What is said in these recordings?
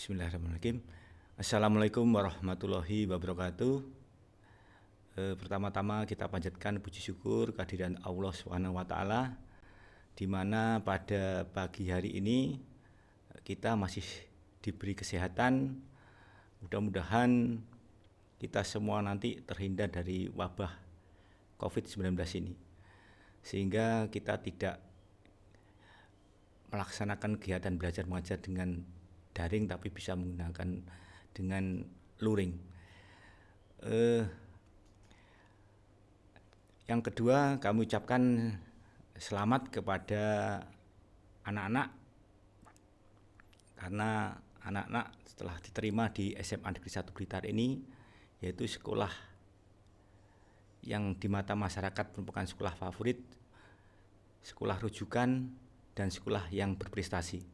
Bismillahirrahmanirrahim. Assalamualaikum warahmatullahi wabarakatuh. Pertama-tama kita panjatkan puji syukur kehadiran Allah Subhanahu wa taala, di mana pada pagi hari ini kita masih diberi kesehatan. Mudah-mudahan kita semua nanti terhindar dari wabah COVID-19 ini, sehingga kita tidak melaksanakan kegiatan belajar mengajar dengan daring, tapi bisa menggunakan dengan luring. Yang kedua, kami ucapkan selamat kepada anak-anak, karena anak-anak setelah diterima di SMA Negeri 1 Blitar ini, yaitu sekolah yang di mata masyarakat merupakan sekolah favorit, sekolah rujukan, dan sekolah yang berprestasi.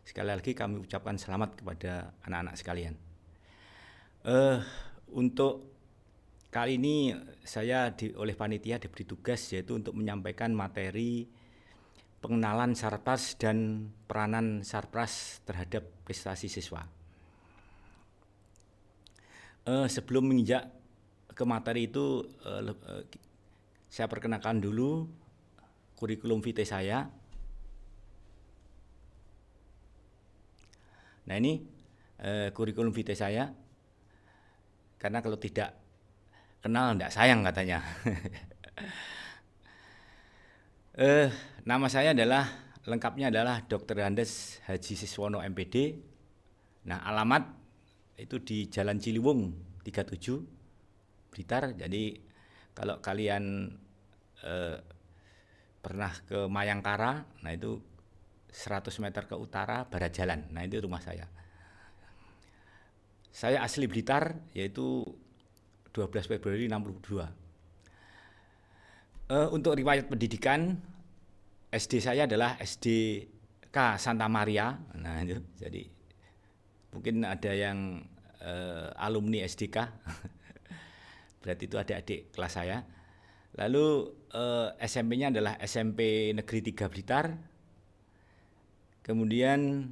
Sekali lagi kami ucapkan selamat kepada anak-anak sekalian. Untuk kali ini saya oleh panitia diberi tugas, yaitu untuk menyampaikan materi pengenalan Sarpras dan peranan Sarpras terhadap prestasi siswa. Sebelum menginjak ke materi itu, saya perkenalkan dulu kurikulum vitae saya. Nah, ini kurikulum vitae saya, karena kalau tidak kenal tidak sayang katanya. Nama saya lengkapnya adalah Dr. Andes Haji Siswono MPD. Nah, alamat itu di Jalan Ciliwung 37 Blitar. Jadi kalau kalian pernah ke Mayangkara, nah itu 100 meter ke utara barat jalan. Nah, itu rumah saya. Saya asli Blitar, yaitu 12 Februari 62. Untuk riwayat pendidikan, SD saya adalah SDK Santa Maria. Nah, itu jadi mungkin ada yang alumni SDK. Berarti itu adik-adik kelas saya. Lalu SMP-nya adalah SMP Negeri 3 Blitar. Kemudian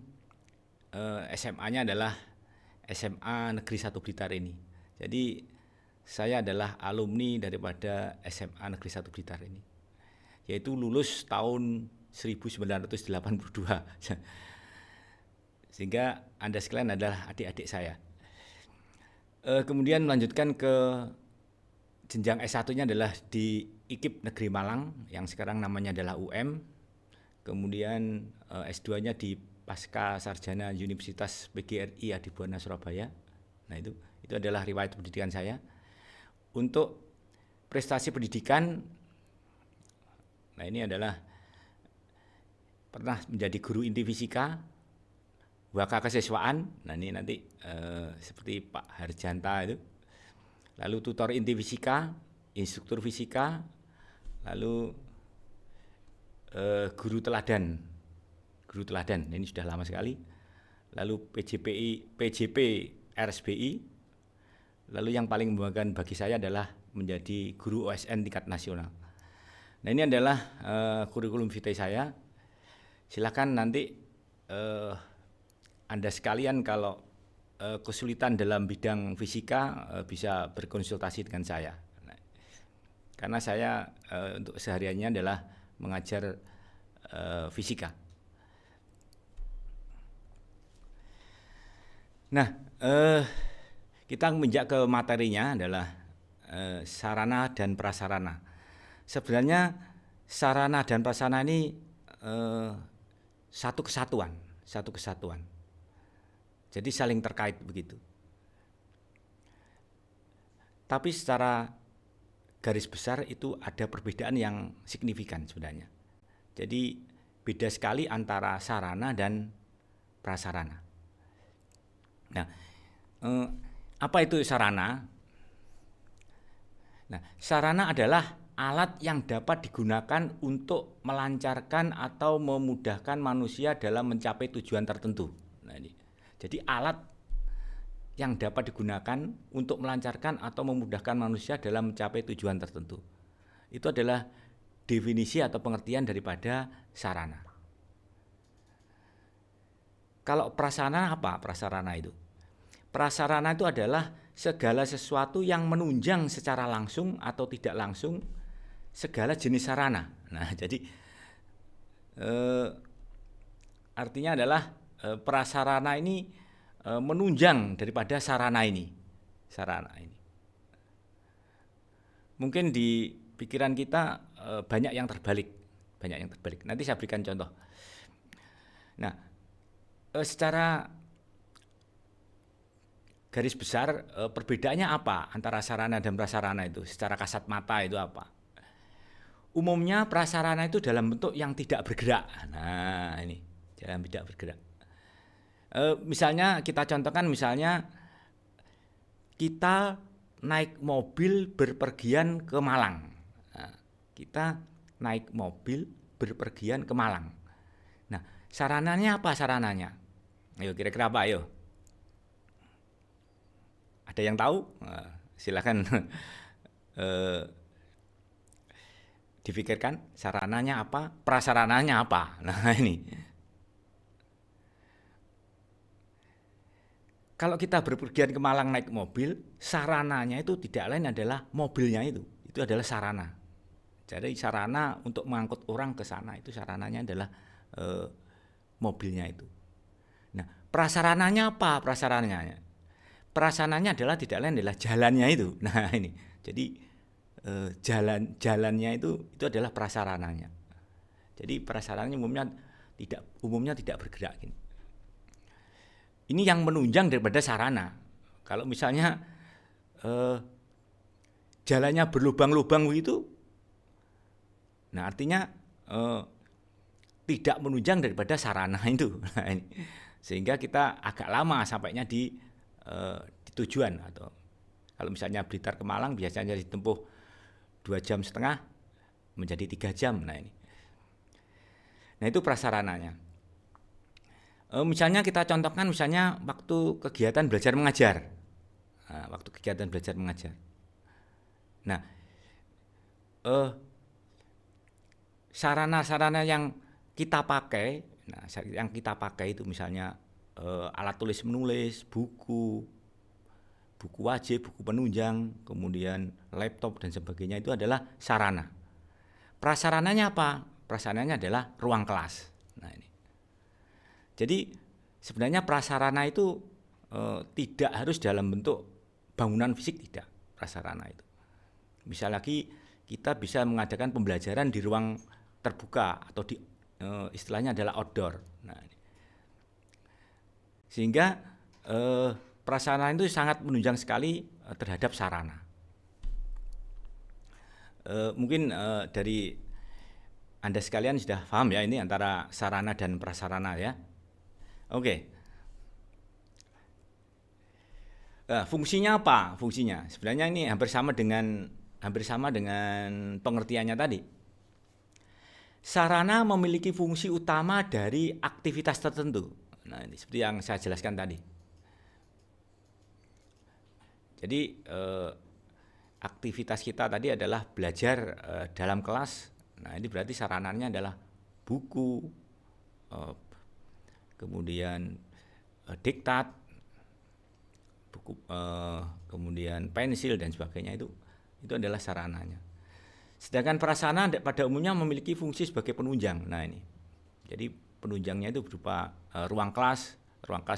SMA-nya adalah SMA Negeri 1 Blitar ini. Jadi saya adalah alumni daripada SMA Negeri 1 Blitar ini, yaitu lulus tahun 1982. Sehingga Anda sekalian adalah adik-adik saya. Kemudian melanjutkan ke jenjang S1-nya adalah di IKIP Negeri Malang, yang sekarang namanya adalah UM. Kemudian S2-nya di Pasca Sarjana Universitas PGRI Adibuana Surabaya. Nah, itu adalah riwayat pendidikan saya. Untuk prestasi pendidikan, nah ini adalah pernah menjadi guru inti fisika, waka kesiswaan. Nah, ini nanti seperti Pak Harjanta itu. Lalu tutor inti fisika, instruktur fisika, lalu guru teladan, ini sudah lama sekali. Lalu PJP RSBI. Lalu yang paling membanggakan bagi saya adalah menjadi guru OSN tingkat nasional. Nah, ini adalah kurikulum vitae saya. Silakan nanti Anda sekalian kalau kesulitan dalam bidang fisika bisa berkonsultasi dengan saya. Nah, karena saya untuk sehariannya adalah mengajar fisika. Nah, kita menginjak ke materinya adalah sarana dan prasarana. Sebenarnya sarana dan prasarana ini satu kesatuan. Jadi saling terkait begitu. Tapi secara garis besar itu ada perbedaan yang signifikan sebenarnya. Jadi beda sekali antara sarana dan prasarana. Nah, apa itu sarana? Nah, sarana adalah alat yang dapat digunakan untuk melancarkan atau memudahkan manusia dalam mencapai tujuan tertentu. Nah, ini. Jadi alat yang dapat digunakan untuk melancarkan atau memudahkan manusia dalam mencapai tujuan tertentu. Itu adalah definisi atau pengertian daripada sarana. Kalau prasarana apa? Prasarana itu. Prasarana itu adalah segala sesuatu yang menunjang secara langsung atau tidak langsung segala jenis sarana. Nah, jadi artinya adalah prasarana ini menunjang daripada sarana ini. Sarana ini. Mungkin di pikiran kita banyak yang terbalik. Nanti saya berikan contoh. Nah, secara garis besar perbedaannya apa antara sarana dan prasarana itu? Secara kasat mata itu apa? Umumnya prasarana itu dalam bentuk yang tidak bergerak. Nah, ini dalam tidak bergerak. Misalnya kita contohkan, misalnya kita naik mobil berpergian ke Malang. Nah, kita naik mobil berpergian ke Malang. Nah, sarananya apa sarananya? Ayo kira-kira apa? Ayo. Ada yang tahu? Silakan dipikirkan sarananya apa, prasarananya apa. Nah, ini. Kalau kita berpergian ke Malang naik mobil, sarananya itu tidak lain adalah mobilnya itu. Itu adalah sarana. Jadi sarana untuk mengangkut orang ke sana itu sarananya adalah mobilnya itu. Nah, prasarananya apa? Prasarananya adalah tidak lain adalah jalannya itu. Nah, ini. Jadi jalannya itu adalah prasarananya. Jadi prasarananya umumnya tidak bergerak. Ini yang menunjang daripada sarana. Kalau misalnya jalannya berlubang-lubang begitu, nah artinya tidak menunjang daripada sarana itu. Nah, ini. Sehingga kita agak lama sampainya di tujuan. Atau kalau misalnya Blitar ke Malang biasanya ditempuh 2,5 jam menjadi 3 jam. Nah, ini. Nah, itu prasarananya. Misalnya kita contohkan misalnya waktu kegiatan belajar mengajar. Nah, sarana-sarana yang kita pakai, itu misalnya alat tulis menulis, buku wajib, buku penunjang, kemudian laptop dan sebagainya, itu adalah sarana. Prasarananya apa? Prasarananya adalah ruang kelas. Nah, ini. Jadi sebenarnya prasarana itu tidak harus dalam bentuk bangunan fisik, tidak prasarana itu. Misal lagi kita bisa mengadakan pembelajaran di ruang terbuka atau di istilahnya adalah outdoor. Nah, sehingga prasarana itu sangat menunjang sekali terhadap sarana. Mungkin dari Anda sekalian sudah paham ya ini antara sarana dan prasarana ya. Oke. Fungsinya apa? Fungsinya sebenarnya ini hampir sama dengan pengertiannya tadi. Sarana memiliki fungsi utama dari aktivitas tertentu. Nah, ini seperti yang saya jelaskan tadi. Jadi aktivitas kita tadi adalah belajar dalam kelas. Nah, ini berarti sarananya adalah buku, kemudian diktat, buku, kemudian pensil dan sebagainya, itu adalah sarananya. Sedangkan prasarana pada umumnya memiliki fungsi sebagai penunjang. Nah, ini. Jadi penunjangnya itu berupa ruang kelas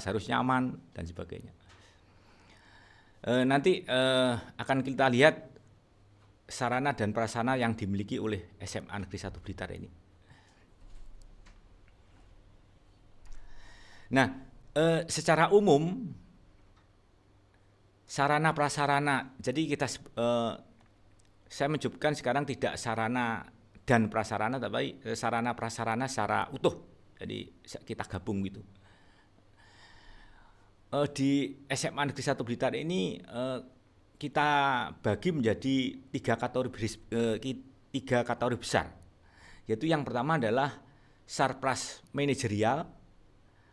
harus nyaman dan sebagainya. Nanti akan kita lihat sarana dan prasarana yang dimiliki oleh SMA Negeri 1 Blitar ini. Nah, secara umum sarana prasarana, jadi saya menyebutkan sekarang tidak sarana dan prasarana, tapi sarana prasarana secara utuh. Jadi kita gabung gitu. Di SMA Negeri 1 Blitar ini kita bagi menjadi tiga kategori besar. Yaitu yang pertama adalah sarpras manajerial,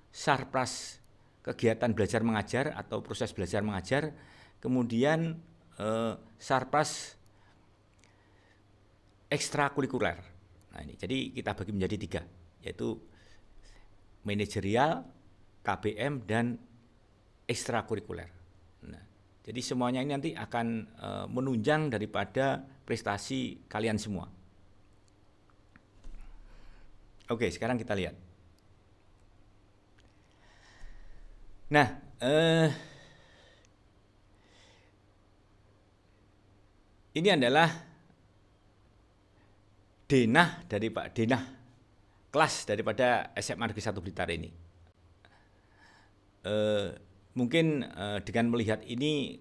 sarpras kegiatan belajar mengajar atau proses belajar mengajar, kemudian sarpras ekstrakurikuler. Nah, ini jadi kita bagi menjadi tiga, yaitu manajerial, KBM dan ekstrakurikuler. Nah, jadi semuanya ini nanti akan menunjang daripada prestasi kalian semua. Oke, sekarang kita lihat. Nah, ini adalah denah dari Pak Denah, kelas daripada SMA Negeri 1 Blitar ini. Mungkin dengan melihat ini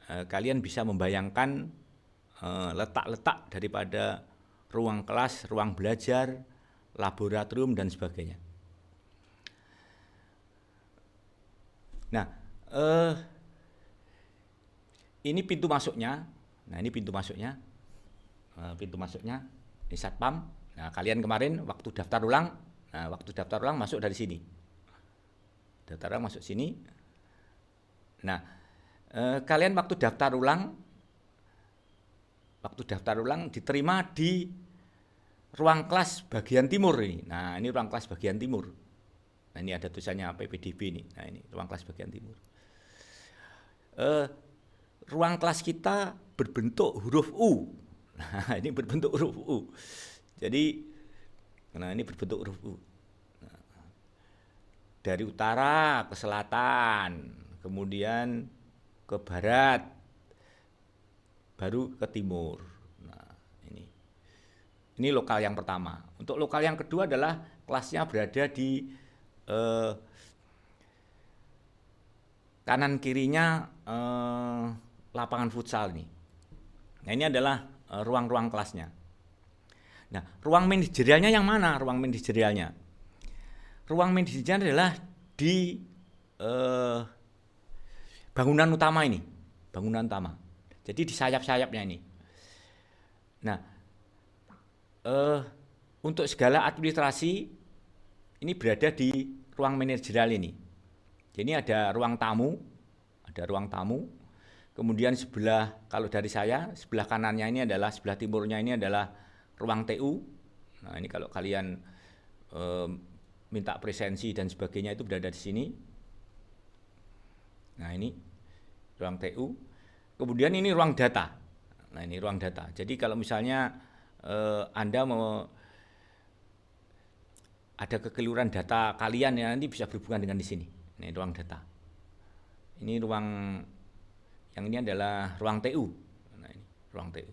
kalian bisa membayangkan letak-letak daripada ruang kelas, ruang belajar, laboratorium dan sebagainya. Nah, ini pintu masuknya. Nah, ini pintu masuknya. Pintu masuknya ini satpam. Nah, kalian kemarin waktu daftar ulang, masuk dari sini. Daftar ulang masuk sini. Nah, kalian waktu daftar ulang diterima di ruang kelas bagian timur ini. Nah, ini ruang kelas bagian timur. Nah, ini ada tulisannya PPDB ini. Nah, ini ruang kelas bagian timur. Ruang kelas kita berbentuk huruf U. Nah, ini berbentuk huruf U. Jadi, nah ini berbentuk huruf U. Nah, dari utara ke selatan, kemudian ke barat, baru ke timur. Nah, ini lokal yang pertama. Untuk lokal yang kedua adalah kelasnya berada di kanan kirinya lapangan futsal ini. Nah, ini adalah ruang-ruang kelasnya. Nah, ruang manajerialnya yang mana? Ruang manajerialnya adalah di bangunan utama ini, bangunan utama. Jadi di sayap-sayapnya ini. Nah, untuk segala administrasi ini berada di ruang manajerial ini. Jadi ada ruang tamu, kemudian kalau dari saya, sebelah kanannya ini adalah, sebelah timurnya ini adalah ruang TU. Nah, ini kalau kalian minta presensi dan sebagainya itu berada di sini. Nah, ini ruang TU. Kemudian ini ruang data. Nah, ini ruang data. Jadi kalau misalnya Anda mau ada kekeliruan data kalian, ya nanti bisa berhubungan dengan di sini. Ini ruang data. Ini ruang yang ini adalah ruang TU. Nah, ini ruang TU.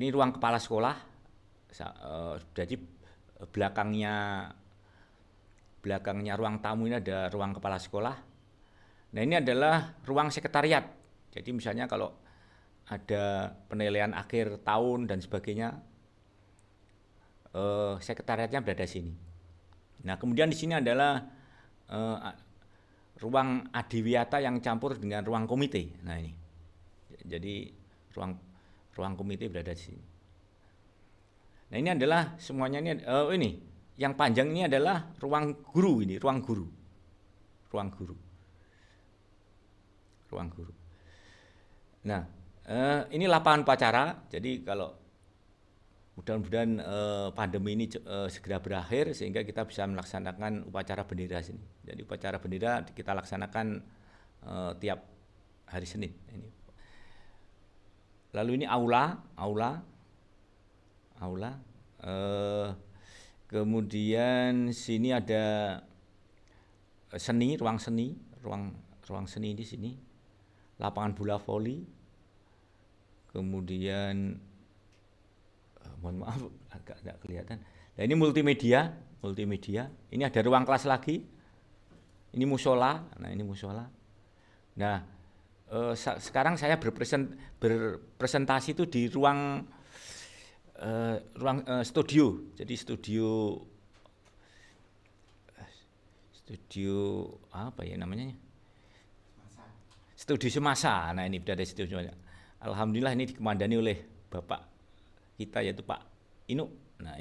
Ini ruang kepala sekolah. Jadi belakangnya ruang tamu ini ada ruang kepala sekolah. Nah, ini adalah ruang sekretariat. Jadi misalnya kalau ada penilaian akhir tahun dan sebagainya, sekretariatnya berada di sini. Nah, kemudian di sini adalah ruang adiwiyata yang campur dengan ruang komite. Nah, ini. Jadi ruang komite berada di sini. Nah, ini adalah semuanya ini yang panjang ini adalah ruang guru ini, ruang guru. Nah, ini lapangan upacara. Jadi kalau mudah-mudahan pandemi ini segera berakhir sehingga kita bisa melaksanakan upacara bendera sini. Jadi upacara bendera kita laksanakan tiap hari Senin. Ini. Lalu ini aula. Kemudian sini ada ruang seni di sini. Lapangan bola voli. Kemudian mohon maaf agak tidak kelihatan. Nah, ini multimedia. Ini ada ruang kelas lagi. Ini musola. Nah, ini musola. Nah, sekarang saya berpresentasi itu di ruang studio. Jadi studio apa ya namanya? Studio semasa. Nah, ini berada di studio semasa. Alhamdulillah ini dikomandani oleh Bapak kita yaitu Pak Inu. Nah,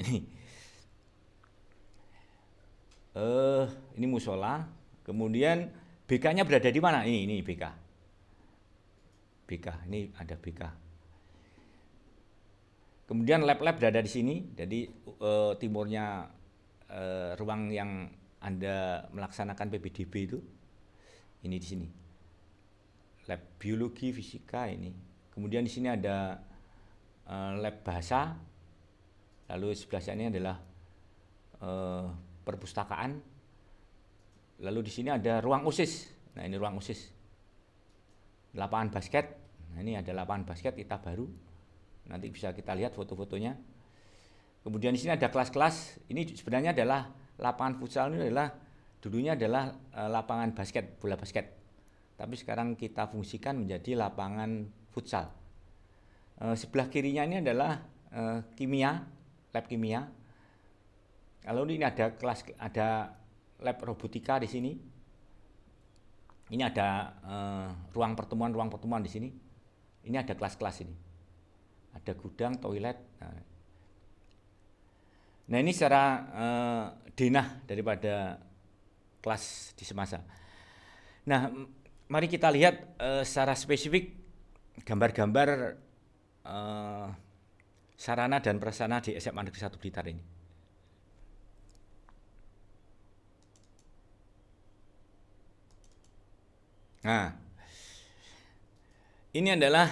ini musola. Kemudian BK-nya berada di mana? Ini BK. Ini ada BK. Kemudian lab berada di sini. Jadi timurnya ruang yang Anda melaksanakan PPDB itu, ini di sini. Lab biologi, fisika ini. Kemudian di sini ada lab bahasa. Lalu sebelah sini adalah perpustakaan. Lalu di sini ada ruang OSIS. Nah, ini ruang OSIS. Lapangan basket. Nah, ini ada lapangan basket kita baru. Nanti bisa kita lihat foto-fotonya. Kemudian di sini ada kelas-kelas. Ini sebenarnya adalah lapangan futsal, ini adalah dulunya adalah lapangan basket, bola basket. Tapi sekarang kita fungsikan menjadi lapangan futsal. Sebelah kirinya ini adalah kimia, lab kimia. Lalu ini ada lab robotika di sini. Ini ada ruang pertemuan di sini. Ini ada kelas-kelas ini. Ada gudang, toilet. Nah, ini secara denah daripada kelas di semasa. Nah, mari kita lihat secara spesifik gambar-gambar sarana dan prasarana di SMA Negeri 1 Blitar ini. Nah, ini adalah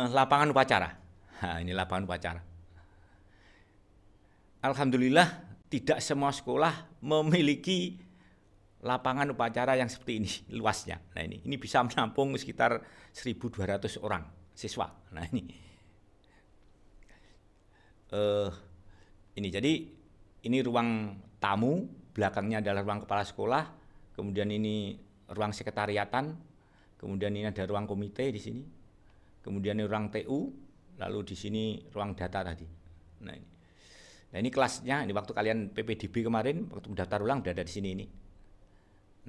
lapangan upacara. Nah, ini lapangan upacara. Alhamdulillah tidak semua sekolah memiliki lapangan upacara yang seperti ini luasnya. Nah, ini bisa menampung sekitar 1.200 orang siswa. Nah, ini jadi ini ruang tamu, belakangnya adalah ruang kepala sekolah, kemudian ini ruang sekretariatan, kemudian ini ada ruang komite di sini, kemudian ini ruang TU, lalu di sini ruang data tadi. Nah, ini kelasnya, ini waktu kalian PPDB kemarin, waktu mendaftar ulang udah ada di sini ini.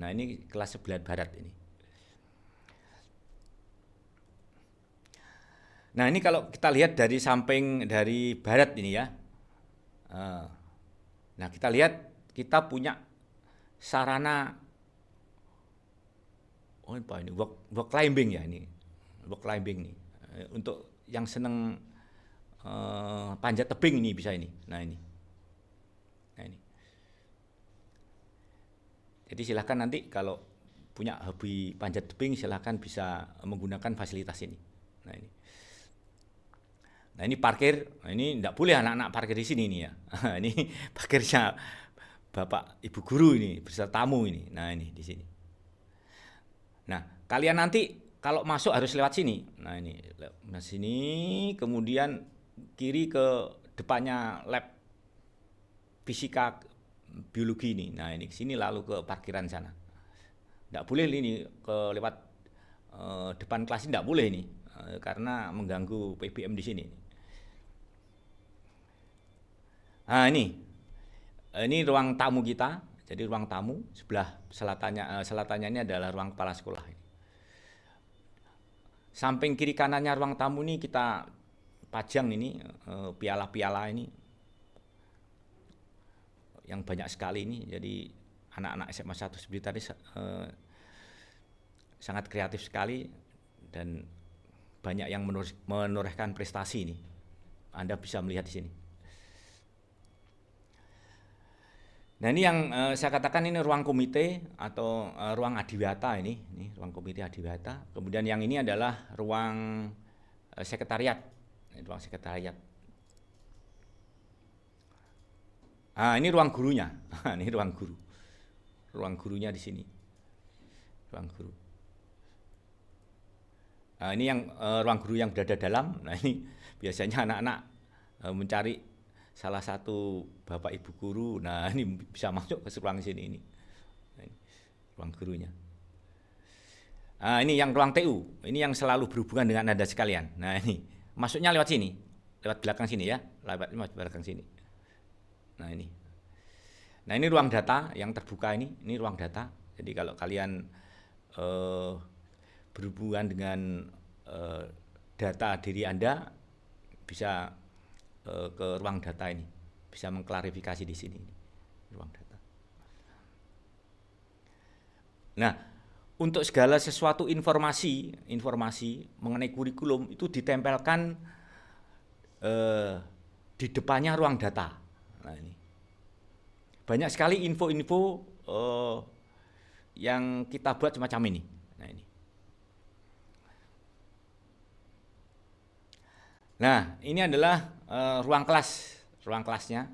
Nah, ini kelas sebelah barat ini. Nah, ini kalau kita lihat dari samping dari barat ini ya. Nah, kita lihat kita punya sarana apa ini? Rock climbing ya ini. Rock climbing nih. Untuk yang seneng panjat tebing ini bisa ini. Nah, ini. Jadi silahkan nanti kalau punya hobi panjat tebing silahkan bisa menggunakan fasilitas ini. Nah, ini parkir. Nah, ini enggak boleh anak-anak parkir di sini nih ya. Ini parkirnya Bapak Ibu guru ini beserta tamu ini. Nah, ini di sini. Nah, kalian nanti kalau masuk harus lewat sini. Nah, ini lewat sini, kemudian kiri ke depannya lab fisika biologi ini. Nah, ini sini lalu ke parkiran sana. Enggak boleh ini ke lewat depan kelas, enggak boleh ini karena mengganggu PBM di sini. Nah, ini ruang tamu kita. Jadi ruang tamu sebelah selatannya ini adalah ruang kepala sekolah. Samping kiri kanannya ruang tamu ini kita pajang ini piala-piala ini yang banyak sekali ini. Jadi anak-anak SMA 1 Blitar ini sangat kreatif sekali dan banyak yang menorehkan prestasi ini. Anda bisa melihat di sini. Nah, ini yang saya katakan ini ruang komite atau ruang adiwiyata ini ruang komite adiwiyata. Kemudian yang ini adalah ruang sekretariat. Ini ruang sekretariat. Ah, ini ruang gurunya. Ini ruang guru. Ruang gurunya di sini. Ruang guru. Ini yang ruang guru yang berada dalam. Nah, ini biasanya anak-anak mencari salah satu bapak ibu guru. Nah, ini bisa masuk ke ruang sini ini. Nah, ini ruang gurunya. Nah, ini yang ruang TU. Ini yang selalu berhubungan dengan Anda sekalian. Nah, ini masuknya lewat sini, lewat belakang sini ya, lewat belakang sini. Nah, ini. Nah, ini ruang data yang terbuka ini ruang data. Jadi kalau kalian berhubungan dengan data diri Anda bisa ke ruang data ini, bisa mengklarifikasi di sini ruang data. Nah, untuk segala sesuatu informasi mengenai kurikulum itu ditempelkan di depannya ruang data. Nah, ini banyak sekali info-info yang kita buat semacam ini. Nah ini. Nah ini adalah ruang kelasnya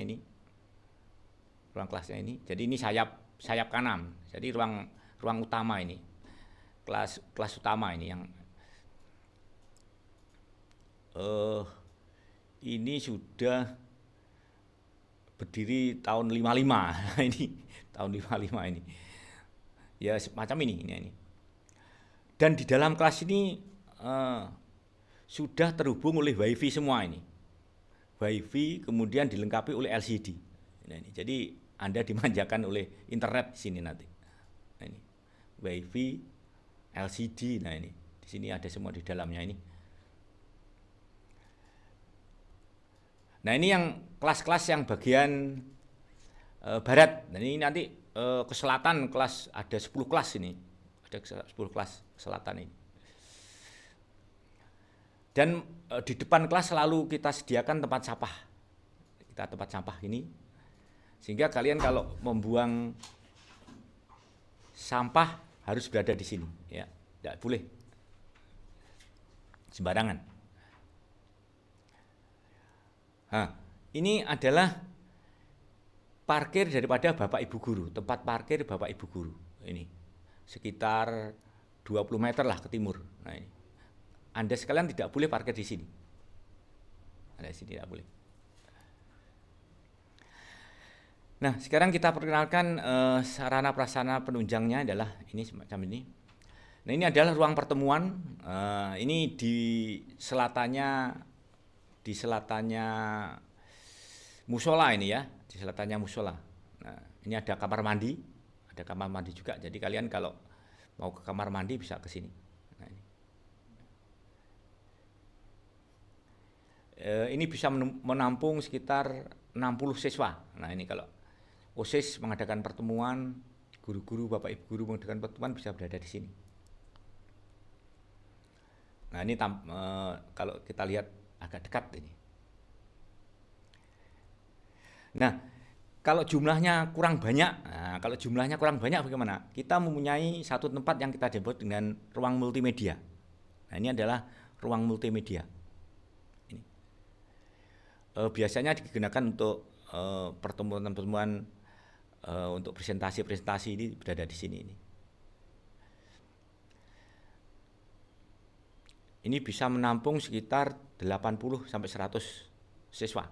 ini, Jadi ini sayap kanan. Jadi ruang utama ini, kelas utama ini yang ini sudah berdiri tahun 55 ini tahun 55 ini ya semacam ini. Dan di dalam kelas ini sudah terhubung oleh WiFi semua ini, WiFi kemudian dilengkapi oleh LCD. Nah, ini jadi Anda dimanjakan oleh internet di sini nanti. Nah, ini WiFi, LCD. Nah ini di sini ada semua di dalamnya ini. Nah ini yang kelas-kelas yang bagian barat. Nah ini nanti ke selatan kelas ada 10 kelas ini. Ada 10 kelas ke selatan ini. Dan di depan kelas selalu kita sediakan tempat sampah ini. Sehingga kalian kalau membuang sampah harus berada di sini ya. Tidak boleh sembarangan. Nah, ini adalah parkir daripada Bapak Ibu Guru, tempat parkir Bapak Ibu Guru. Ini sekitar 20 meter lah ke timur. Nah, ini. Anda sekalian tidak boleh parkir di sini. Anda di sini tidak boleh. Nah, sekarang kita perkenalkan sarana prasarana penunjangnya adalah ini semacam ini. Nah, ini adalah ruang pertemuan. Ini di selatannya musola ini ya, di selatannya musola. Nah, ini ada kamar mandi juga. Jadi kalian kalau mau ke kamar mandi bisa ke sini. Nah, ini bisa menampung sekitar 60 siswa. Nah, ini kalau OSIS mengadakan pertemuan, guru-guru, Bapak Ibu guru mengadakan pertemuan bisa berada di sini. Nah, ini kalau kita lihat agak dekat ini. Nah, kalau jumlahnya kurang banyak bagaimana? Kita mempunyai satu tempat yang kita sebut dengan ruang multimedia. Nah, ini adalah ruang multimedia. Ini. Biasanya digunakan untuk pertemuan-pertemuan untuk presentasi-presentasi ini berada di sini ini. Ini bisa menampung sekitar 80 sampai 100 siswa.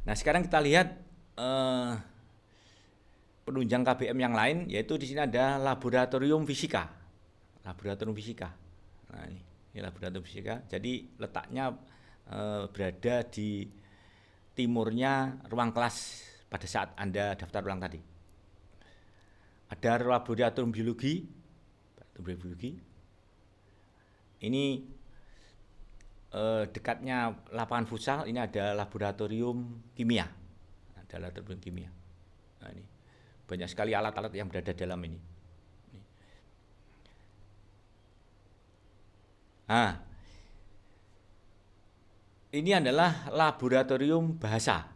Nah, sekarang kita lihat penunjang KBM yang lain, yaitu di sini ada laboratorium fisika. Nah, ini laboratorium fisika. Jadi letaknya berada di timurnya ruang kelas pada saat Anda daftar ulang tadi. Ada laboratorium biologi. Ini dekatnya lapangan futsal, ini ada laboratorium kimia. Nah, ini banyak sekali alat-alat yang berada dalam ini. Nah, ini adalah laboratorium bahasa.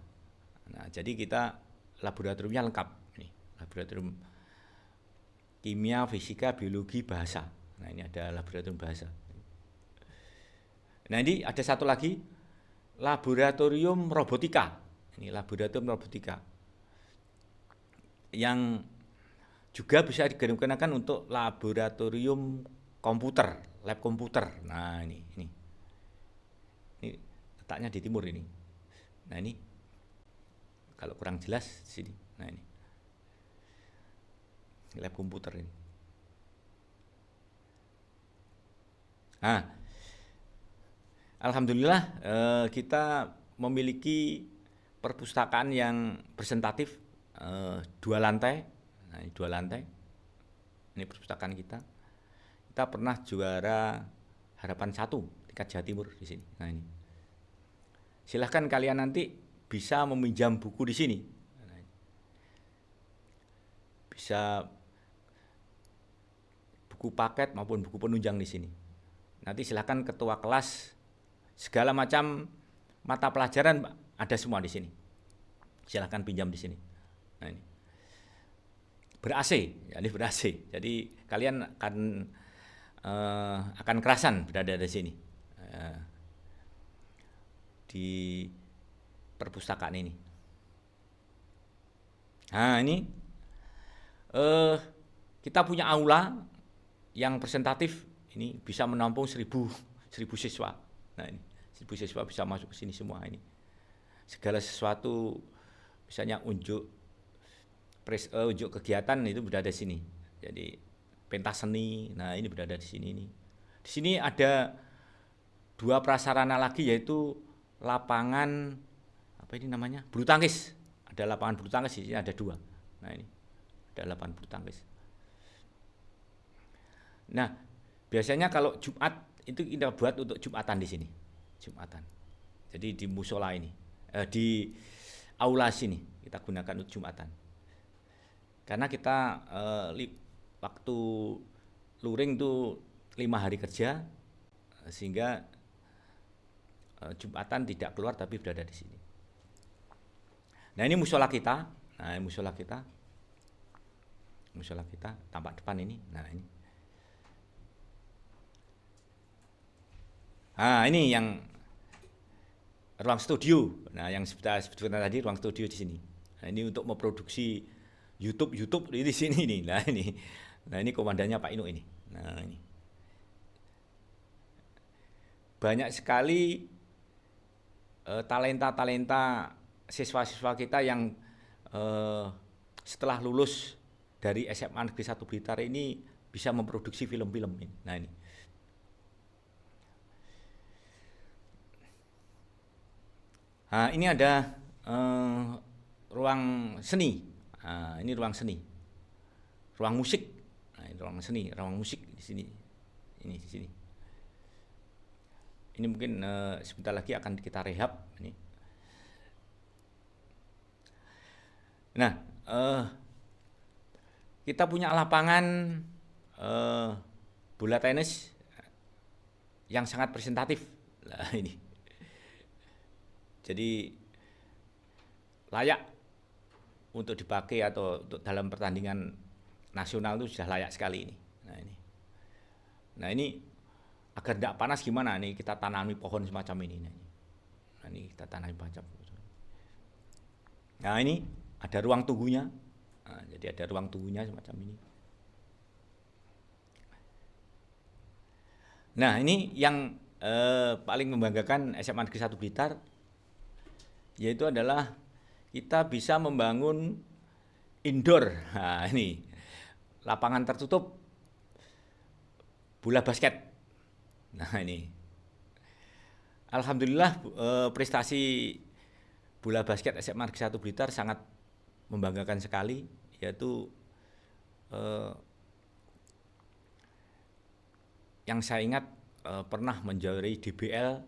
Nah, jadi kita laboratoriumnya lengkap. Ini laboratorium kimia, fisika, biologi, bahasa. Nah, ini ada laboratorium bahasa. Nah, ini ada satu lagi, laboratorium robotika. Ini laboratorium robotika yang juga bisa digunakan untuk laboratorium komputer, lab komputer. Nah, ini letaknya di timur ini. Nah, ini kalau kurang jelas di sini. Nah, ini lab komputer ini. Nah, alhamdulillah kita memiliki perpustakaan yang presentatif, 2 lantai. Nah, ini 2 lantai. Ini perpustakaan kita. Kita pernah juara Harapan 1 tingkat Jawa Timur di sini. Nah, ini. Silahkan kalian nanti bisa meminjam buku di sini. Bisa buku paket maupun buku penunjang di sini. Nanti silahkan ketua kelas, segala macam mata pelajaran ada semua di sini. Silahkan pinjam di sini. Nah ini ber-AC, jadi ber-AC. Jadi kalian akan kerasan berada di sini, di perpustakaan ini. Nah ini kita punya aula yang presentatif, ini bisa menampung 1.000 siswa. Nah ini 1.000 siswa bisa masuk ke sini semua ini. Segala sesuatu, misalnya unjuk kegiatan itu berada di sini. Jadi pentas seni, nah ini berada di sini ini. Di sini ada 2 prasarana lagi, yaitu lapangan apa ini namanya? Bulu tangkis. Ada lapangan bulu tangkis, di sini ada 2. Nah ini ada lapangan bulu tangkis. Nah, biasanya kalau Jumat itu kita buat untuk Jumatan di sini. Jumatan. Jadi di musola ini, di aula sini kita gunakan untuk Jumatan. Karena kita waktu luring itu 5 hari kerja, sehingga Jumatan tidak keluar tapi berada di sini. Nah ini musola kita. Nah ini musola kita. Musola kita tampak depan ini. Nah ini. Nah ini yang ruang studio. Nah yang kita sebutkan tadi ruang studio di sini. Nah ini untuk memproduksi YouTube di sini nih. Nah ini komandannya Pak Inu ini. Nah ini banyak sekali talenta siswa-siswa kita yang setelah lulus dari SMA Negeri 1 Blitar ini bisa memproduksi film-film ini. Nah ini. Nah ini ada ruang seni. Nah, ini ruang seni, ruang musik. Nah, ini ruang seni, ruang musik di sini. Ini di sini. Ini mungkin sebentar lagi akan kita rehab. Ini. Nah, kita punya lapangan bola tenis yang sangat presentatif. Nah, ini. Jadi layak untuk dipakai atau untuk dalam pertandingan nasional itu sudah layak sekali ini. Nah ini agar tidak panas gimana nih kita tanami pohon semacam ini. Nah ini kita tanami macam. Nah ini ada ruang tunggunya. Nah, jadi ada ruang tunggunya semacam ini. Nah ini yang paling membanggakan SMA Negeri 1 Blitar, yaitu adalah kita bisa membangun indoor. Nah ini lapangan tertutup bola basket. Nah ini alhamdulillah prestasi bola basket SMA Negeri 1 Blitar sangat membanggakan sekali, yaitu yang saya ingat pernah menjuarai DBL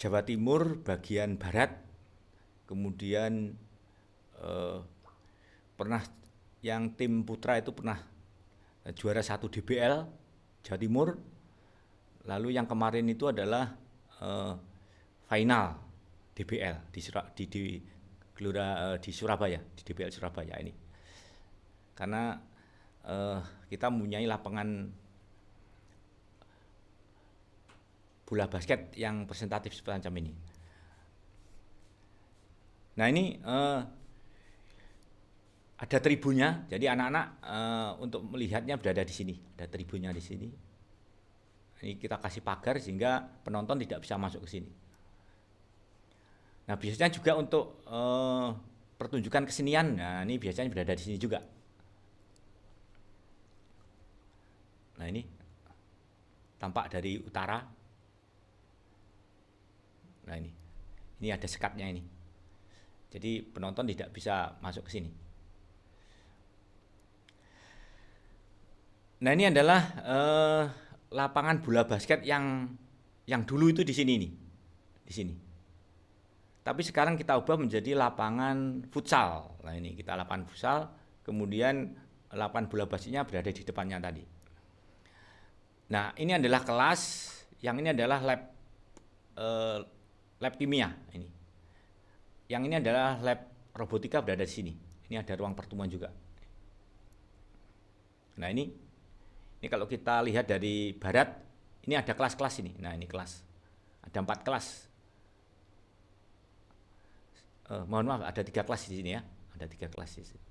Jawa Timur bagian barat, kemudian pernah yang tim putra itu pernah juara 1 DBL Jawa Timur, lalu yang kemarin itu adalah final DBL di Surabaya, di DBL Surabaya ini. Karena kita mempunyai lapangan bola basket yang presentatif semacam ini. Nah ini ada tribunnya, jadi anak-anak untuk melihatnya berada di sini, ada tribunnya di sini. Ini kita kasih pagar sehingga penonton tidak bisa masuk ke sini. Nah biasanya juga untuk pertunjukan kesenian, nah ini biasanya berada di sini juga. Nah ini tampak dari utara. Nah ini ada sekatnya ini. Jadi penonton tidak bisa masuk ke sini. Nah ini adalah lapangan bola basket yang dulu itu di sini nih, di sini. Tapi sekarang kita ubah menjadi lapangan futsal. Nah ini kita lapangan futsal, kemudian lapangan bola basketnya berada di depannya tadi. Nah ini adalah kelas, yang ini adalah lab lab kimia ini. Yang ini adalah lab robotika berada di sini. Ini ada ruang pertemuan juga. Nah ini kalau kita lihat dari barat, ini ada kelas-kelas ini. Nah ini kelas, ada 4 kelas. Mohon maaf, ada 3 kelas di sini ya, ada 3 kelas di sini.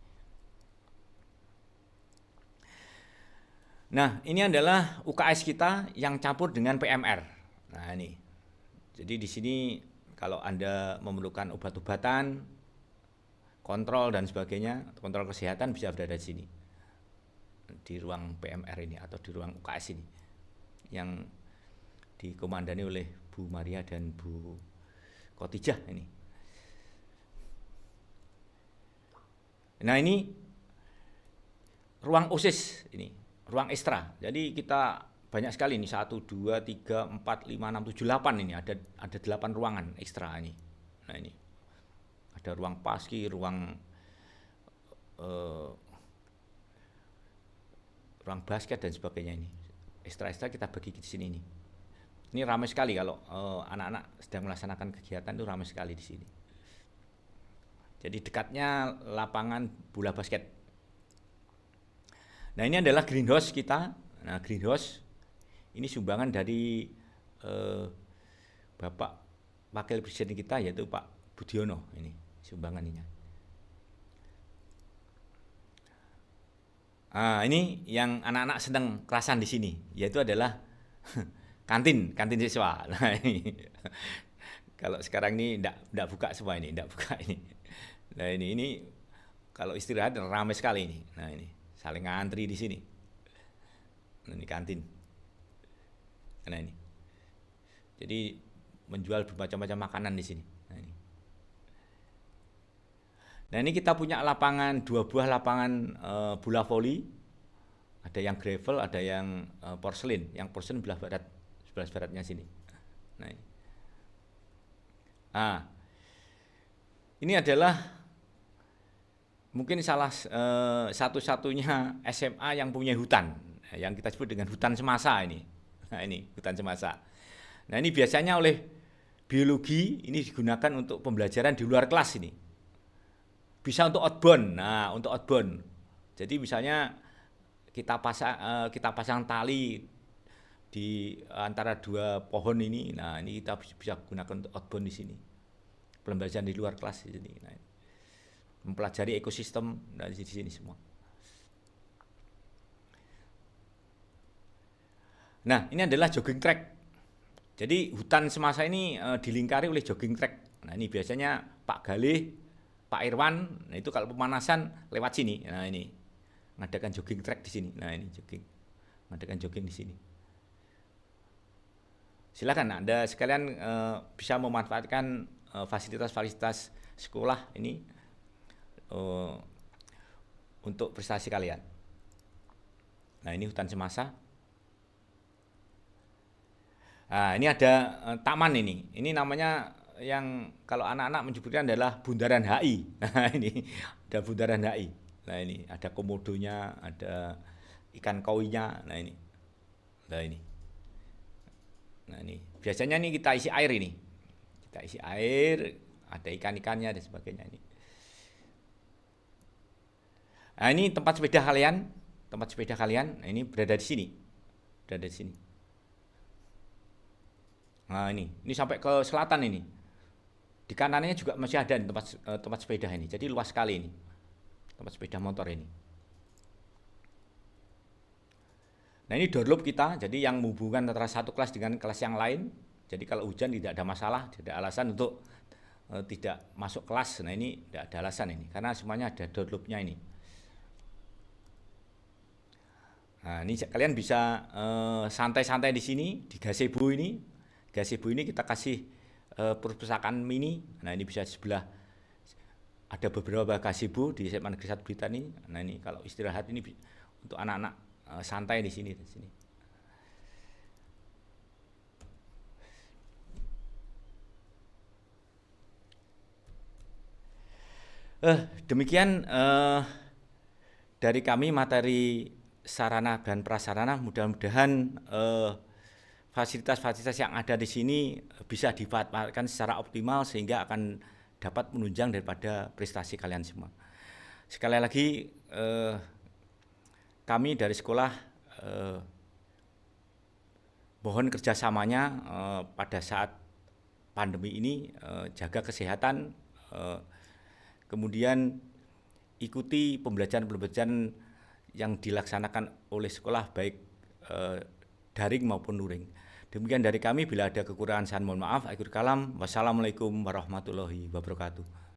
Nah ini adalah UKS kita yang campur dengan PMR. Nah ini, jadi di sini kalau Anda memerlukan obat-obatan, kontrol dan sebagainya, kontrol kesehatan bisa berada di sini, di ruang PMR ini atau di ruang UKS ini yang dikomandani oleh Bu Maria dan Bu Khotijah ini. Nah ini ruang OSIS ini, ruang ekstra. Jadi kita banyak sekali ini, 1, 2, 3, 4, 5, 6, 7, 8 ini, ada 8 ruangan ekstra ini. Nah ini ada ruang paski, ruang basket dan sebagainya ini. Ekstra-ekstra kita bagi di sini ini. Ini ramai sekali kalau anak-anak sedang melaksanakan kegiatan itu, ramai sekali di sini. Jadi dekatnya lapangan bola basket. Nah ini adalah greenhouse kita. Nah greenhouse ini sumbangan dari Bapak Wakil Presiden kita, yaitu Pak Budiono. Ini sumbangannya. Ini yang anak-anak sedang kelasan di sini, yaitu adalah kantin siswa. Nah ini kalau sekarang ini enggak buka semua ini, enggak buka ini. Nah ini kalau istirahat ramai sekali ini. Nah ini saling ngantri di sini. Nah, ini kantin. Nah ini, jadi menjual bermacam-macam makanan di sini. Nah ini kita punya lapangan, 2 buah lapangan bola voli. Ada yang gravel, ada yang porselin. Yang porselin sebelah baratnya sini. Nah ini. Ini adalah mungkin salah satu-satunya SMA yang punya hutan, yang kita sebut dengan hutan semasa ini. Nah ini hutan semasa. Nah ini biasanya oleh biologi ini digunakan untuk pembelajaran di luar kelas ini. Bisa untuk outbound. Nah untuk outbound. Jadi misalnya kita pasang tali di antara 2 pohon ini. Nah ini kita bisa gunakan untuk outbound di sini. Pembelajaran di luar kelas di sini. Nah, mempelajari ekosistem dari sini semua. Nah ini adalah jogging track. Jadi hutan semasa ini dilingkari oleh jogging track. Nah ini biasanya Pak Galih, Pak Irwan, nah itu kalau pemanasan lewat sini. Nah ini mengadakan jogging track di sini. Nah ini mengadakan jogging di sini. Silakan Anda sekalian bisa memanfaatkan fasilitas-fasilitas sekolah ini untuk prestasi kalian. Nah ini hutan semasa. Nah ini ada taman ini. Ini namanya yang kalau anak-anak menyebutkan adalah Bundaran HI. Nah ini ada Bundaran HI. Nah ini ada komodonya, ada ikan koinya. Nah ini. Nah ini biasanya nih kita isi air ini. Kita isi air, ada ikan-ikannya dan sebagainya ini. Nah ini tempat sepeda kalian. Nah, ini berada di sini. Nah ini sampai ke selatan ini. Di kanannya juga masih ada tempat sepeda ini. Jadi luas sekali ini. Tempat sepeda motor ini. Nah ini doorloop kita. Jadi yang menghubungkan antara satu kelas dengan kelas yang lain. Jadi kalau hujan tidak ada masalah, tidak ada alasan untuk tidak masuk kelas. Nah ini tidak ada alasan ini. Karena semuanya ada doorloopnya ini. Nah ini kalian bisa santai-santai di sini, di gazebo ini. Gazebo ini kita kasih perpustakaan mini. Nah ini bisa di sebelah, ada beberapa gazebo di SMA Negeri 1 Blitar ini. Nah ini kalau istirahat ini untuk anak-anak santai di sini. Demikian dari kami materi sarana dan prasarana. Mudah-mudahan fasilitas-fasilitas yang ada di sini bisa dimanfaatkan secara optimal sehingga akan dapat menunjang daripada prestasi kalian semua. Sekali lagi kami dari sekolah mohon kerjasamanya pada saat pandemi ini, jaga kesehatan, kemudian ikuti pembelajaran yang dilaksanakan oleh sekolah baik daring maupun luring. Demikian dari kami, bila ada kekurangan saya mohon maaf. Akhir kalam, wassalamualaikum warahmatullahi wabarakatuh.